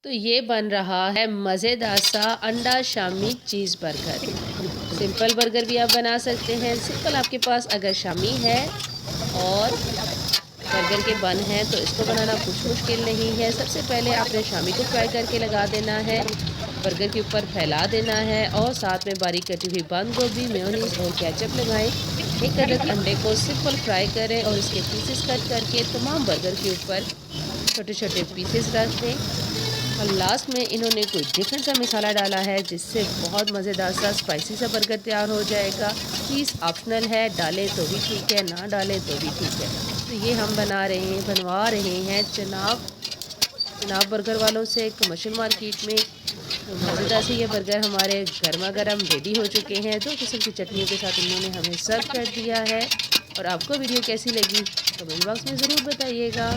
तो ये बन रहा है मज़ेदार सा अंडा Shami cheese burger. Simple burger भी आप बना सकते हैं। सिंपल आपके पास अगर शामी है और बर्गर के बन हैं तो इसको बनाना कुछ मुश्किल नहीं है। सबसे पहले आपने शामी को फ्राई करके लगा देना है, बर्गर के ऊपर फैला देना है और साथ में बारीक कटी हुई बंद गोभी, मेयोनीज़ और केचप लगाएं। एक अदद अंडे को सिंपल फ्राई करें और इसके पीसेस कट करके तमाम बर्गर के ऊपर छोटे छोटे पीसेस रख दें। और लास्ट में इन्होंने कोई डिफरेंट सा मसाला डाला है जिससे बहुत मज़ेदार सा स्पाइसी सा बर्गर तैयार हो जाएगा। चीज़ ऑप्शनल है, डालें तो भी ठीक है, ना डालें तो भी ठीक है। तो ये हम बनवा रहे हैं जनाब बर्गर वालों से कमर्शियल मार्केट में। तो मज़ेदार से ये बर्गर हमारे गर्मा गर्म रेडी हो चुके हैं। 2 किस्म की चटनियों के साथ इन्होंने हमें सर्व कर दिया है। और आपको वीडियो कैसी लगी कमेंट बॉक्स में ज़रूर बताइएगा।